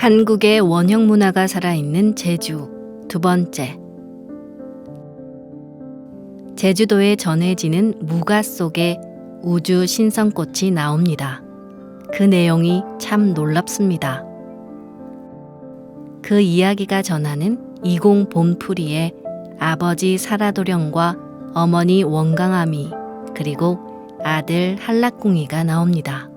한국의 원형 문화가 살아있는 제주. 두 번째. 제주도에 전해지는 무가 속에 우주 신선꽃이 나옵니다. 그 내용이 참 놀랍습니다. 그 이야기가 전하는 이공 봄풀이에 아버지 사라도령과 어머니 원강아미 그리고 아들 한락궁이가 나옵니다.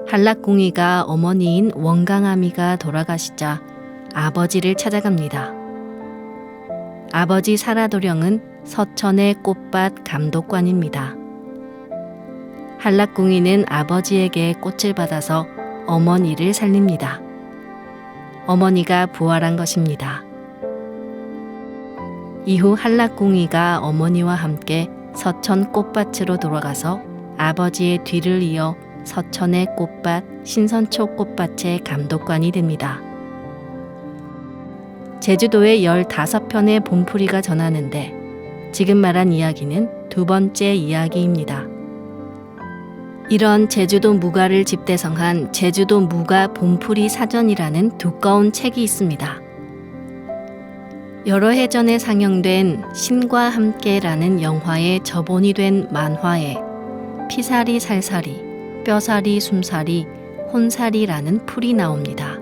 한락궁이가 어머니인 원강아미가 돌아가시자 아버지를 찾아갑니다. 아버지 사라도령은 서천의 꽃밭 감독관입니다. 한락궁이는 아버지에게 꽃을 받아서 어머니를 살립니다. 어머니가 부활한 것입니다. 이후 한락궁이가 어머니와 함께 서천 꽃밭으로 돌아가서 아버지의 뒤를 이어 서천의 꽃밭 신선초 꽃밭의 감독관이 됩니다. 제주도에 15편의 봄풀이가 전하는데 지금 말한 이야기는 두 번째 이야기입니다. 이런 제주도 무가를 집대성한 제주도 무가 봄풀이 사전이라는 두꺼운 책이 있습니다. 여러 해 전에 상영된 신과 함께라는 영화의 저본이 된 만화에 피살이 살살이, 뼈살이 숨살이, 혼살이라는 풀이 나옵니다.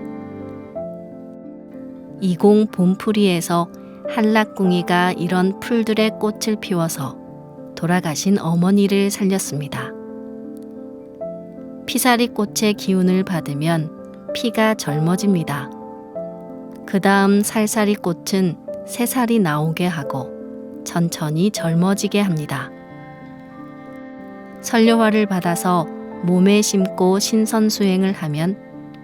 이공 봄풀이에서 한락궁이가 이런 풀들의 꽃을 피워서 돌아가신 어머니를 살렸습니다. 피사리 꽃의 기운을 받으면 피가 젊어집니다. 그 다음 살살이 꽃은 새살이 나오게 하고 천천히 젊어지게 합니다. 설료화를 받아서 몸에 심고 신선수행을 하면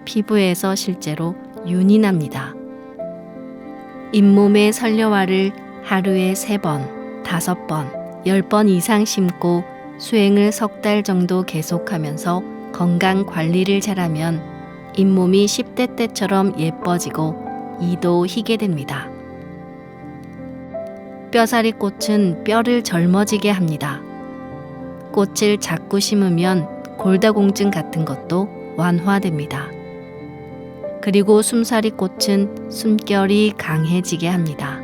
피부에서 실제로 윤이 납니다. 잇몸에 설료화를 하루에 3번, 5번, 10번 이상 심고 수행을 3달 정도 계속하면서 건강 관리를 잘하면 잇몸이 10대 때처럼 예뻐지고 이도 희게 됩니다. 뼈사리 꽃은 뼈를 젊어지게 합니다. 꽃을 자꾸 심으면 골다공증 같은 것도 완화됩니다. 그리고 숨사리 꽃은 숨결이 강해지게 합니다.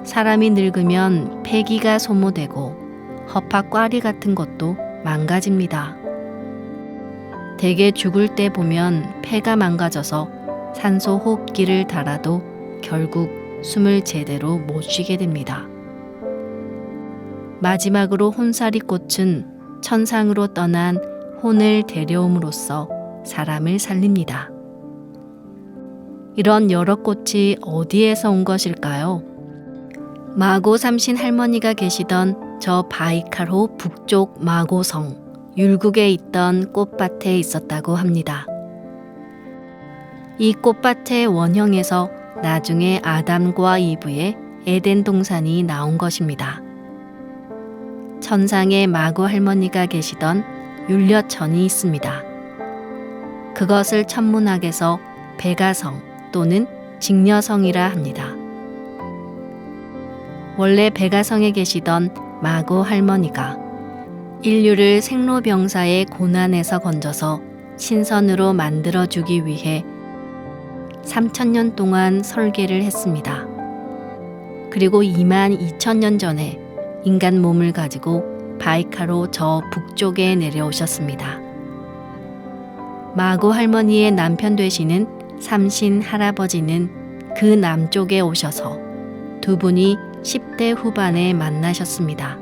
사람이 늙으면 폐기가 소모되고 허파 꽈리 같은 것도 망가집니다. 대개 죽을 때 보면 폐가 망가져서 산소 호흡기를 달아도 결국 숨을 제대로 못 쉬게 됩니다. 마지막으로 혼사리 꽃은 천상으로 떠난 혼을 데려옴으로써 사람을 살립니다. 이런 여러 꽃이 어디에서 온 것일까요? 마고 삼신 할머니가 계시던 저 바이칼호 북쪽 마고성 율국에 있던 꽃밭에 있었다고 합니다. 이 꽃밭의 원형에서 나중에 아담과 이브의 에덴 동산이 나온 것입니다. 천상에 마고 할머니가 계시던 율려천이 있습니다. 그것을 천문학에서 백아성 또는 직녀성이라 합니다. 원래 백아성에 계시던 마고 할머니가 인류를 생로병사의 고난에서 건져서 신선으로 만들어주기 위해 3000년 동안 설계를 했습니다. 그리고 22,000년 전에 인간 몸을 가지고 바이카로 저 북쪽에 내려오셨습니다. 마고 할머니의 남편 되시는 삼신 할아버지는 그 남쪽에 오셔서 두 분이 10대 후반에 만나셨습니다.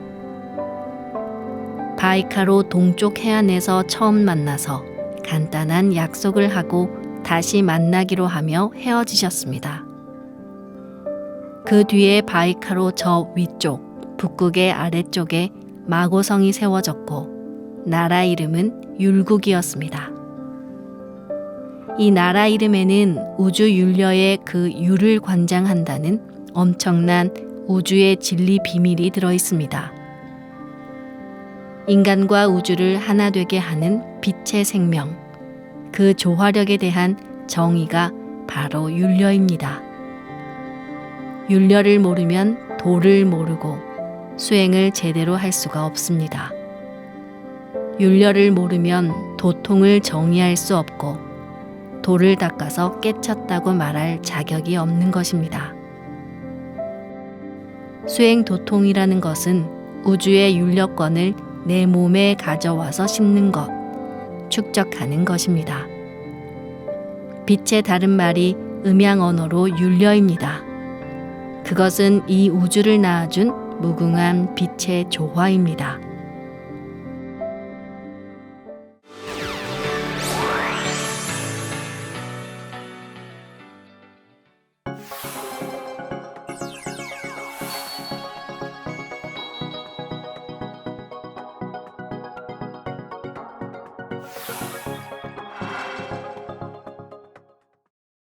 바이카로 동쪽 해안에서 처음 만나서 간단한 약속을 하고 다시 만나기로 하며 헤어지셨습니다. 그 뒤에 바이카로 저 위쪽, 북극의 아래쪽에 마고성이 세워졌고 나라 이름은 율국이었습니다. 이 나라 이름에는 우주 율려의 그 율을 관장한다는 엄청난 우주의 진리 비밀이 들어 있습니다. 인간과 우주를 하나 되게 하는 빛의 생명, 그 조화력에 대한 정의가 바로 율려입니다. 율려를 모르면 도를 모르고 수행을 제대로 할 수가 없습니다. 율려를 모르면 도통을 정의할 수 없고 돌을 닦아서 깨쳤다고 말할 자격이 없는 것입니다. 수행 도통이라는 것은 우주의 윤력권을 내 몸에 가져와서 심는 것, 축적하는 것입니다. 빛의 다른 말이 음양 언어로 윤려입니다. 그것은 이 우주를 낳아준 무궁한 빛의 조화입니다.